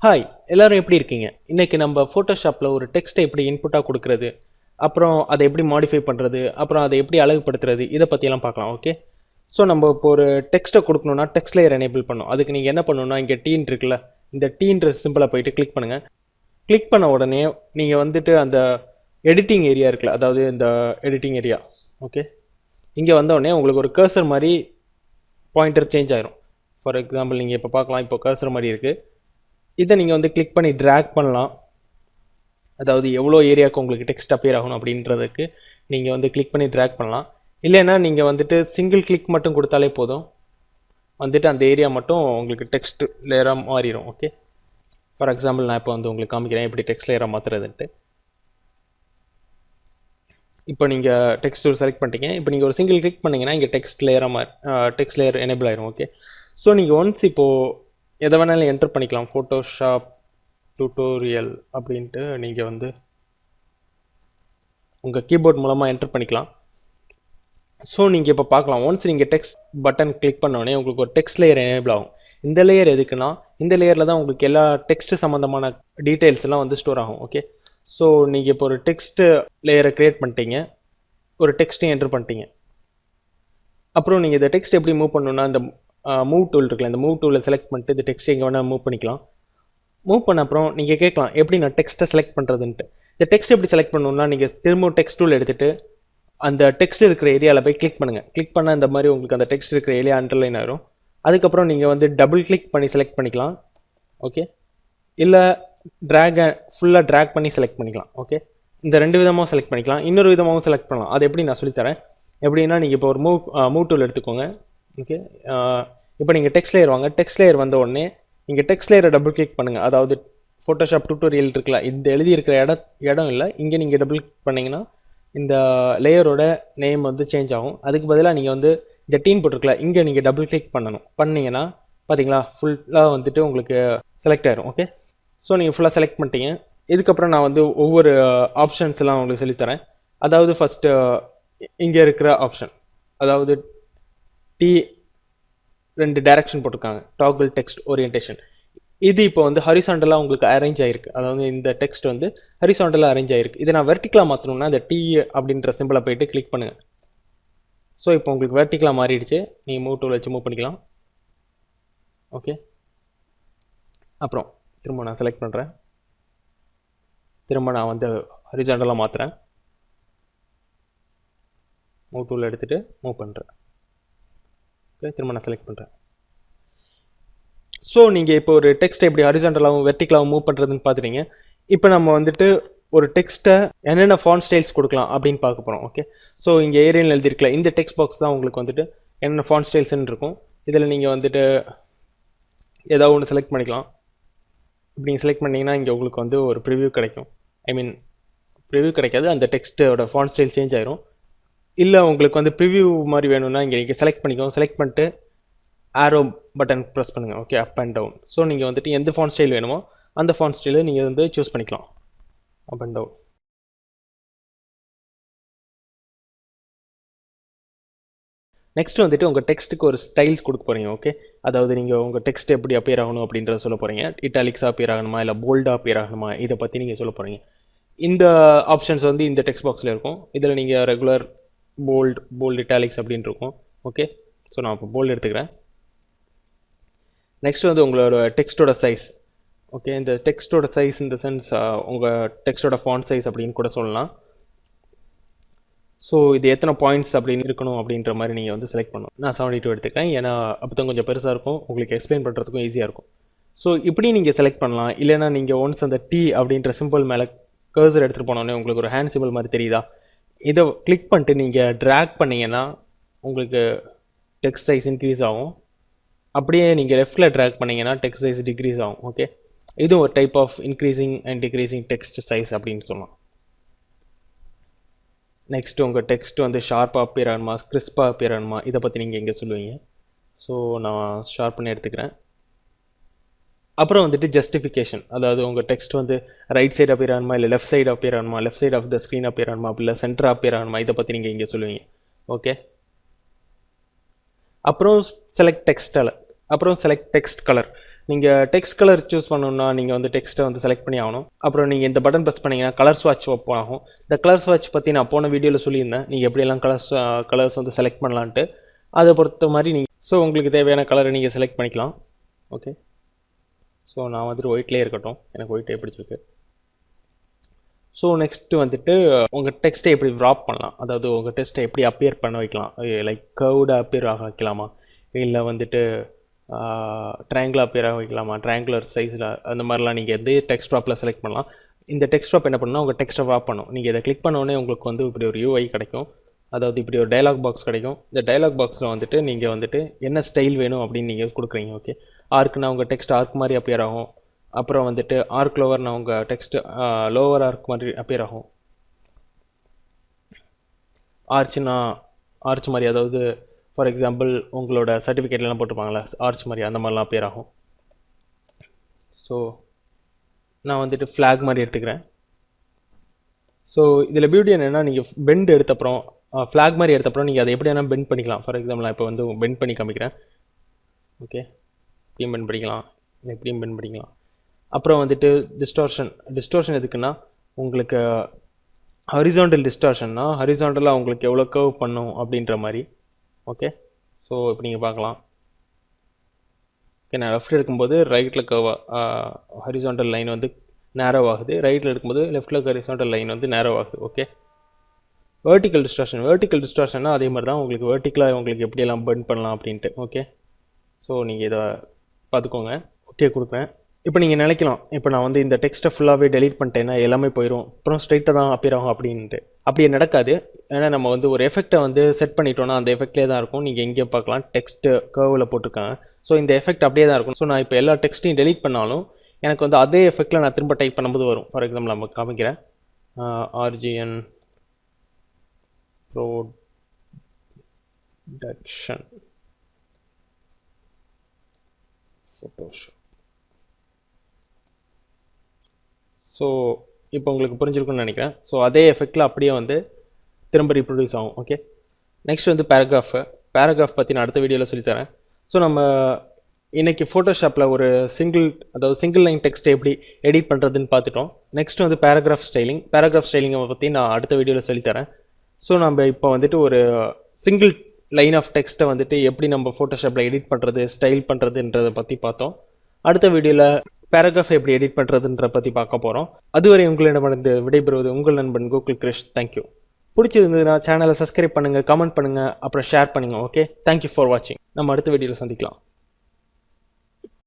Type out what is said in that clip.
Hi, எல்லாரும் எப்படி இருக்கீங்க? இன்னைக்கு நம்ம ஃபோட்டோஷாப்பில் ஒரு டெக்ஸ்ட்டை எப்படி இன்புட்டாக கொடுக்கறது, அப்புறம் அதை எப்படி மாடிஃபை பண்ணுறது, அப்புறம் அதை எப்படி அழகுபடுத்துறது, இதை பற்றியெல்லாம் பார்க்கலாம். ஓகே. ஸோ நம்ம இப்போ ஒரு டெக்ஸ்ட்டை கொடுக்கணும்னா டெக்ஸ்ட் லேயர் எனேபிள் பண்ணணும். அதுக்கு நீங்கள் என்ன பண்ணணும்னா இங்கே டீன் இருக்குல்ல, இந்த டீன்ற சிம்பிளை போயிட்டு கிளிக் பண்ணுங்கள். கிளிக் பண்ண உடனே நீங்கள் வந்துட்டு அந்த எடிட்டிங் ஏரியா இருக்குல்ல, அதாவது இந்த எடிட்டிங் ஏரியா. ஓகே. இங்கே வந்த உடனே உங்களுக்கு ஒரு கர்சர் மாதிரி பாயிண்டர் சேஞ்ச் ஆயிரும். ஃபார் எக்ஸாம்பிள் நீங்கள் இப்போ பார்க்கலாம், இப்போ கர்சர் மாதிரி இருக்குது. இதை நீங்கள் வந்து கிளிக் பண்ணி ட்ராக் பண்ணலாம். அதாவது எவ்வளோ ஏரியாவுக்கு உங்களுக்கு டெக்ஸ்ட் அப்பியர் ஆகணும் அப்படின்றதுக்கு நீங்கள் வந்து கிளிக் பண்ணி ட்ராக் பண்ணலாம். இல்லைன்னா நீங்கள் வந்துட்டு சிங்கிள் கிளிக் மட்டும் கொடுத்தாலே போதும், வந்துட்டு அந்த ஏரியா மட்டும் உங்களுக்கு டெக்ஸ்ட் லேயராக மாறிடும். ஓகே. ஃபார் எக்ஸாம்பிள் நான் இப்போ வந்து உங்களுக்கு காமிக்கிறேன் எப்படி டெக்ஸ்ட் லேயராக மாற்றுறதுன்ட்டு. இப்போ நீங்கள் டெக்ஸ்ட் செலக்ட் பண்ணிட்டீங்க. இப்போ நீங்கள் ஒரு சிங்கிள் கிளிக் பண்ணிங்கன்னா இங்கே டெக்ஸ்ட் லேயர் எனேபிள் ஆயிரும். ஓகே. ஸோ நீங்கள் ஒன்ஸ் இப்போது எதை வேணாலும் என்டர் பண்ணிக்கலாம். ஃபோட்டோஷாப் டியூட்டோரியல் அப்படின்ட்டு நீங்கள் வந்து உங்கள் கீபோர்ட் மூலமாக என்டர் பண்ணிக்கலாம். ஸோ நீங்கள் இப்போ பார்க்கலாம், ஒன்ஸ் நீங்கள் டெக்ஸ்ட் பட்டன் கிளிக் பண்ணோடனே உங்களுக்கு ஒரு டெக்ஸ்ட் லேயர் எனேபிள் ஆகும். இந்த லேயர் எதுக்குன்னா, இந்த லேயரில் தான் உங்களுக்கு எல்லா டெக்ஸ்ட் சம்மந்தமான டீட்டெயில்ஸ் எல்லாம் வந்து ஸ்டோர் ஆகும். ஓகே. ஸோ நீங்கள் இப்போ ஒரு டெக்ஸ்ட் லேயரை க்ரியேட் பண்ணிட்டீங்க, ஒரு டெக்ஸ்ட்டையும் என்டர் பண்ணிட்டீங்க. அப்புறம் நீங்கள் இந்த டெக்ஸ்ட் எப்படி மூவ் பண்ணணுன்னா, இந்த மூவ் டூல் இருக்குல்ல, இந்த மூவ் டூலை செலக்ட் பண்ணிட்டு இந்த டெக்ஸ்ட் எங்கே வேணால் மூவ் பண்ணிக்கலாம். மூவ் பண்ண அப்புறம் நீங்கள் கேட்கலாம் எப்படி நான் டெக்ஸ்ட்டை செலக்ட் பண்ணுறதுன்ட்டு. இந்த டெக்ஸ்ட் எப்படி செலக்ட் பண்ணணும்னா, நீங்கள் திரும்ப டெக்ஸ்ட் டூல் எடுத்துகிட்டு அந்த டெக்ஸ்ட் இருக்கிற ஏரியாவில் போய் கிளிக் பண்ணுங்கள். கிளிக் பண்ணால் இந்த மாதிரி உங்களுக்கு அந்த டெக்ஸ்ட் இருக்கிற ஏரியா அண்டர்லைன் ஆயிரும். அதுக்கப்புறம் நீங்கள் வந்து டபுள் கிளிக் பண்ணி செலக்ட் பண்ணிக்கலாம். ஓகே. இல்லை ஃபுல்லாக ட்ராக் பண்ணி செலக்ட் பண்ணிக்கலாம். ஓகே. இந்த ரெண்டு விதமாக செலக்ட் பண்ணிக்கலாம். இன்னொரு விதமாகவும் செலக்ட் பண்ணலாம். அது எப்படி நான் சொல்லித்தரேன். எப்படின்னா, நீங்கள் இப்போ ஒரு மூவ் டூல் எடுத்துக்கோங்க. ஓகே. இப்போ நீங்கள் டெக்ஸ்ட் லேயர் வாங்க. டெக்ஸ்ட் லேயர் வந்த உடனே நீங்கள் டெக்ஸ்ட் லேயரை டபுள் கிளிக் பண்ணுங்கள். அதாவது ஃபோட்டோஷாப் டியூட்டோரியல் இருக்குல்ல, இந்த எழுதியிருக்கிற இடம் இல்லை, இங்கே நீங்கள் டபுள் கிளிக் பண்ணிங்கன்னா இந்த லேயரோட நேம் வந்து சேஞ்ச் ஆகும். அதுக்கு பதிலாக நீங்கள் வந்து இந்த டீன் போட்டிருக்கல, இங்கே நீங்கள் டபுள் கிளிக் பண்ணணும். பண்ணிங்கன்னா பார்த்தீங்களா, ஃபுல்லாக வந்துட்டு உங்களுக்கு செலக்ட் ஆயிரும். ஓகே. ஸோ நீங்கள் ஃபுல்லாக செலக்ட் பண்ணிட்டீங்க. இதுக்கப்புறம் நான் வந்து ஒவ்வொரு ஆப்ஷன்ஸ்லாம் உங்களுக்கு சொல்லித்தரேன். அதாவது ஃபஸ்ட்டு இங்கே இருக்கிற ஆப்ஷன், அதாவது டி 2 டைரக்ஷன் போட்டிருக்காங்க, டாகிள் டெக்ஸ்ட் ஓரியன்டேஷன். இது இப்போ வந்து ஹரிசாண்டலாக உங்களுக்கு அரேஞ்ச் ஆகிருக்கு. அதாவது இந்த டெக்ஸ்ட் வந்து ஹரிசாண்டலாக அரேஞ்ச் ஆகிருக்கு. இதை நான் வெர்டிக்கலாக மாற்றணும்னா இந்த டி அப்படின்ற சிம்பிளை போயிட்டு கிளிக் பண்ணுங்கள். ஸோ இப்போ உங்களுக்கு வெர்டிக்கலாக மாறிடுச்சு. நீங்கள் மூவ் டூல் வச்சு மூவ் பண்ணிக்கலாம். ஓகே. அப்புறம் திரும்ப நான் செலக்ட் பண்ணுறேன். திரும்ப நான் வந்து ஹரிசாண்டலாக மாற்றுறேன். மூவ் டூல் எடுத்துகிட்டு மூவ் பண்ணுறேன். ஓகே. திரும்ப நான் செலக்ட் பண்ணுறேன். ஸோ நீங்கள் இப்போ ஒரு டெக்ஸ்ட் எப்படி ஹரிசாண்டலாகவும் வெர்டிக்கலாகவும் மூவ் பண்ணுறதுன்னு பார்த்துட்டீங்க. இப்போ நம்ம வந்துட்டு ஒரு டெக்ஸ்ட்டை என்னென்ன ஃபாண்ட் ஸ்டைல்ஸ் கொடுக்கலாம் அப்படின்னு பார்க்க போகிறோம். ஓகே. ஸோ இங்கே ஏரியல் எழுதியிருக்கல இந்த டெக்ஸ்ட் பாக்ஸ் தான் உங்களுக்கு வந்துட்டு என்னென்ன ஃபாண்ட் ஸ்டைல்ஸ்ன்னு இருக்கும். இதில் நீங்கள் வந்துட்டு ஏதாவது ஒன்று செலக்ட் பண்ணிக்கலாம். இப்படி நீங்கள் செலக்ட் பண்ணிங்கன்னா இங்கே உங்களுக்கு வந்து ஒரு ப்ரிவ்யூ கிடைக்கும். ப்ரிவ்யூ கிடைக்காது, அந்த டெக்ஸ்ட்டோட ஃபாண்ட் ஸ்டைல் சேஞ்ச் ஆயிரும். இல்லை உங்களுக்கு வந்து ப்ரிவ்யூ மாதிரி வேணும்னா இங்கே நீங்கள் செலக்ட் பண்ணிக்கோங்க. செலக்ட் பண்ணிட்டு ஆரோ பட்டன் ப்ரெஸ் பண்ணுங்கள். Okay. Up and down. So நீங்கள் வந்துட்டு எந்த ஃபாண்ட் ஸ்டைல் வேணுமோ அந்த ஃபாண்ட் ஸ்டைலை நீங்கள் வந்து சூஸ் பண்ணிக்கலாம். அப் அண்ட் டவுன். நெக்ஸ்ட் வந்துட்டு உங்கள் டெக்ஸ்ட்டுக்கு ஒரு ஸ்டைல்ஸ் கொடுக்க போகிறீங்க. ஓகே. அதாவது நீங்கள் உங்கள் டெக்ஸ்ட் எப்படி அப்பியர் ஆகணும் அப்படின்றத சொல்ல போகிறீங்க. இட்டாலிக்ஸாக அப்பியர் ஆகணுமா, இல்லை போல்டாக அப்பியர் ஆகணுமா, இதை பற்றி நீங்கள் சொல்ல போகிறீங்க. இந்த ஆப்ஷன்ஸ் வந்து இந்த டெக்ஸ்ட் பாக்ஸில் இருக்கும். இதில் நீங்கள் ரெகுலர், போல்டு, இட்டாலிக்ஸ் அப்படின்னு இருக்கும். ஓகே. ஸோ நான் இப்போ போல்டு எடுத்துக்கிறேன். நெக்ஸ்ட் வந்து உங்களோட டெக்ஸ்ட்டோட சைஸ். ஓகே. இந்த டெக்ஸ்ட்டோட சைஸ் இந்த சென்ஸ் உங்கள் டெக்ஸ்ட்டோட ஃபாண்ட் சைஸ் அப்படின்னு கூட சொல்லலாம். ஸோ இது எத்தனை பாயிண்ட்ஸ் அப்படின்னு இருக்கணும் அப்படின்ற மாதிரி நீங்கள் வந்து செலக்ட் பண்ணணும். நான் 72 எடுத்துக்கிறேன், ஏன்னா அப்போ தான் கொஞ்சம் பெருசாக இருக்கும், உங்களுக்கு எக்ஸ்பிளைன் பண்ணுறதுக்கும் ஈஸியாக இருக்கும். ஸோ இப்படி நீங்கள் செலக்ட் பண்ணலாம். இல்லைனா நீங்கள் ஒன்ஸ் அந்த டி அப்படின்ற சிம்பிள் மேலே கர்சர் எடுத்துகிட்டு போனோடனே உங்களுக்கு ஒரு ஹேண்ட் சிம்பிள் மாதிரி தெரியுதா, இதை கிளிக் பண்ணிட்டு நீங்கள் ட்ராக் பண்ணிங்கன்னா உங்களுக்கு டெக்ஸ்ட் சைஸ் இன்க்ரீஸ் ஆகும். அப்படியே நீங்கள் லெஃப்ட்டில் ட்ராக் பண்ணிங்கன்னா டெக்ஸ்ட் சைஸ் டிக்ரீஸ் ஆகும். ஓகே. இதுவும் ஒரு type of increasing and decreasing text size அப்படின்னு சொல்லலாம். நெக்ஸ்ட் உங்கள் டெக்ஸ்ட் வந்து ஷார்ப்பாக அப்பியர் ஆகணுமா, கிறிஸ்பாக அப்பியர் ஆகணுமா, இதை பற்றி நீங்கள் எங்கே சொல்லுவீங்க. ஸோ நான் ஷார்ப் பண்ணி எடுத்துக்கிறேன். அப்புறம் வந்துட்டு ஜஸ்டிஃபிகேஷன், அதாவது உங்கள் டெக்ஸ்ட் வந்து ரைட் சைடு அப்பியர் ஆகணுமா, இல்லை லெஃப்ட் சைடு அப்பியர் ஆகணுமா, left side of the screen appear ஆகணுமா, இல்லை சென்டர் அப்பியர் ஆகணுமா, இதை பற்றி நீங்கள் இங்கே சொல்லுவீங்க. ஓகே. அப்புறம் செலக்ட் டெக்ஸ்ட் கலர். நீங்கள் டெக்ஸ்ட் கலர் சூஸ் பண்ணணும்னா நீங்கள் வந்து டெக்ஸ்ட்டை வந்து செலக்ட் பண்ணி ஆகணும். அப்புறம் நீங்கள் இந்த பட்டன் ப்ரெஸ் பண்ணிங்கன்னா கலர் ஸ்வாட்ச் ஓப்பன் ஆகும். இந்த கலர் ஸ்வாட்ச் பற்றி நான் போன வீடியோவில் சொல்லியிருந்தேன், நீங்கள் எப்படியெல்லாம் கலர்ஸ் வந்து செலக்ட் பண்ணலான்ட்டு. அதை பொறுத்த மாதிரி நீங்கள் உங்களுக்கு தேவையான கலரை நீங்கள் செலக்ட் பண்ணிக்கலாம். ஓகே, ஸோ நான் வந்துட்டு ஒயிட்லேயே இருக்கட்டும், எனக்கு ஒயிட்டே பிடிச்சிருக்கு. ஸோ நெக்ஸ்ட்டு வந்துட்டு உங்கள் டெக்ஸ்ட்டை எப்படி ட்ராப் பண்ணலாம், அதாவது உங்கள் டெக்ஸ்ட்டை எப்படி அப்பியர் பண்ண வைக்கலாம், லைக் கர்வ்டாக அப்பியர் ஆக வைக்கலாமா, இல்லை வந்துட்டு ட்ரையாங்கிள் அப்பியர் ஆக வைக்கலாமா, ட்ரையாங்குலர் சைஸில், அந்த மாதிரிலாம் நீங்கள் எது டெக்ஸ்ட் ட்ராப்பில் செலக்ட் பண்ணலாம். இந்த டெக்ஸ்ட் ட்ராப் என்ன பண்ணால் உங்கள் டெக்ஸ்ட்டை ட்ராப் பண்ணும். நீங்கள் இதை கிளிக் பண்ணோடனே உங்களுக்கு வந்து இப்படி ஒரு UI கிடைக்கும், அதாவது இப்படி ஒரு டயலாக் பாக்ஸ் கிடைக்கும். இந்த டயலாக் பாக்ஸில் வந்துட்டு நீங்கள் வந்துட்டு என்ன ஸ்டைல் வேணும் அப்படின்னு நீங்கள் கொடுக்குறீங்க. ஓகே, ஆர்க்குனா உங்கள் டெக்ஸ்ட் ஆர்க் மாதிரி அப்பியர் ஆகும். அப்புறம் வந்துட்டு ஆர்க் லோவர்னா உங்கள் டெக்ஸ்ட்டு லோவர் ஆர்க் மாதிரி அப்பியர் ஆகும். ஆர்ச்னா ஆர்ச் மாதிரி, அதாவது ஃபார் எக்ஸாம்பிள் உங்களோட சர்டிஃபிகேட்லாம் போட்டுருப்பாங்களா ஆர்ச் மாதிரி, அந்த மாதிரிலாம் அப்பியர் ஆகும். ஸோ நான் வந்துட்டு ஃப்ளாக் மாதிரி எடுத்துக்கிறேன். ஸோ இதில் பியூட்டி என்னென்னா, நீங்கள் பெண்ட் எடுத்தப்புறம் ஃப்ளாக் மாதிரி எடுத்தப்புறம் நீங்கள் அதை எப்படி வேணால் பெண்ட் பண்ணிக்கலாம். ஃபார் எக்ஸாம்பிள் நான் இப்போ வந்து பெண்ட் பண்ணி காமிக்கிறேன். ஓகே, இப்படியும் பெண்ட் பண்ணிக்கலாம், எப்படியும் பெண்ட் பண்ணிக்கலாம். அப்புறம் வந்துட்டு டிஸ்டார்ஷன் எதுக்குன்னா, உங்களுக்கு ஹரிசாண்டல் டிஸ்டார்ஷன்னா ஹரிசாண்டலாக உங்களுக்கு எவ்வளோ கர்வ் பண்ணும் அப்படின்ற மாதிரி. ஓகே, ஸோ இப்போ நீங்கள் பார்க்கலாம். ஓகே, நான் லெஃப்ட் எடுக்கும்போது ரைட்டில் ஹரிசாண்டல் லைன் வந்து நேரோ ஆகுது, ரைட்டில் எடுக்கும்போது லெஃப்ட்டில் ஹரிசாண்டல் லைன் வந்து நேரோ ஆகுது. ஓகே, வெர்டிக்கல் டிஸ்டார்ஷன்னா அதே மாதிரி தான், உங்களுக்கு வெர்டிக்கலாக உங்களுக்கு எப்படியெல்லாம் பெண்ட் பண்ணலாம் அப்படின்ட்டு. ஓகே, ஸோ நீங்கள் இதை பார்த்துக்கோங்க. ஓகே கொடுக்குறேன். இப்போ நீங்கள் நினைக்கலாம், இப்போ நான் வந்து இந்த டெக்ஸ்ட்டை ஃபுல்லாகவே டெலீட் பண்ணிட்டேன்னா எல்லாமே போயிடும், அப்புறம் ஸ்ட்ரைட்டாக தான் அப்பியர் ஆகும் அப்படின்ட்டு. அப்படியே நடக்காது. ஏன்னா நம்ம வந்து ஒரு எஃபெக்டை வந்து செட் பண்ணிட்டோன்னா அந்த எஃபெக்ட்லேயே தான் இருக்கும். நீங்கள் எங்கேயும் பார்க்கலாம், டெக்ஸ்ட்டு கர்வில் போட்டிருக்காங்க. ஸோ இந்த எஃபெக்ட் அப்படியே தான் இருக்கும். ஸோ நான் இப்போ எல்லா டெக்ஸ்ட்டையும் டெலீட் பண்ணாலும் எனக்கு வந்து அதே எஃபெக்டில் நான் திரும்ப டைப் பண்ணும்போது வரும். ஃபார் எக்ஸாம்பிள் நம்ம காமிக்கிறேன், RGN ப்ரொடக்ஷன் ஃபோட்டோஷாப். ஸோ இப்போ உங்களுக்கு புரிஞ்சிருக்குன்னு நினைக்கிறேன். ஸோ அதே எஃபெக்டில் அப்படியே வந்து திரும்ப ரீப்ரொடியூஸ் ஆகும். ஓகே, நெக்ஸ்ட் வந்து பேராகிராஃப் பற்றி நான் அடுத்த வீடியோவில் சொல்லித்தரேன். ஸோ நம்ம இன்றைக்கி ஃபோட்டோஷாப்பில் ஒரு சிங்கிள் லைன் டெக்ஸ்ட்டை எப்படி எடிட் பண்ணுறதுன்னு பார்த்துட்டோம். நெக்ஸ்ட் வந்து பேராகிராஃப் ஸ்டைலிங்கை பற்றி நான் அடுத்த வீடியோவில் சொல்லித்தரேன். ஸோ நம்ம இப்போ வந்துட்டு ஒரு சிங்கிள் லைன் ஆஃப் டெக்ஸ்ட்டை வந்துட்டு எப்படி நம்ம ஃபோட்டோஷாப்பில் எடிட் பண்ணுறது, ஸ்டைல் பண்ணுறதுன்றதை பற்றி பார்த்தோம். அடுத்த வீடியோவில் பேராகிராஃப் எப்படி எடிட் பண்ணுறதுன்ற பற்றி பார்க்க போகிறோம். அதுவரை உங்களிடமிருந்து விடைபெறுவது உங்கள் நண்பன் கோகுல் கிரிஷ். தேங்க்யூ. பிடிச்சிருந்ததுன்னா சேனலை சப்ஸ்கிரைப் பண்ணுங்கள், கமெண்ட் பண்ணுங்கள், அப்புறம் ஷேர் பண்ணுங்கள். ஓகே, தேங்க்யூ ஃபார் வாட்சிங். நம்ம அடுத்த வீடியோவில் சந்திக்கலாம்.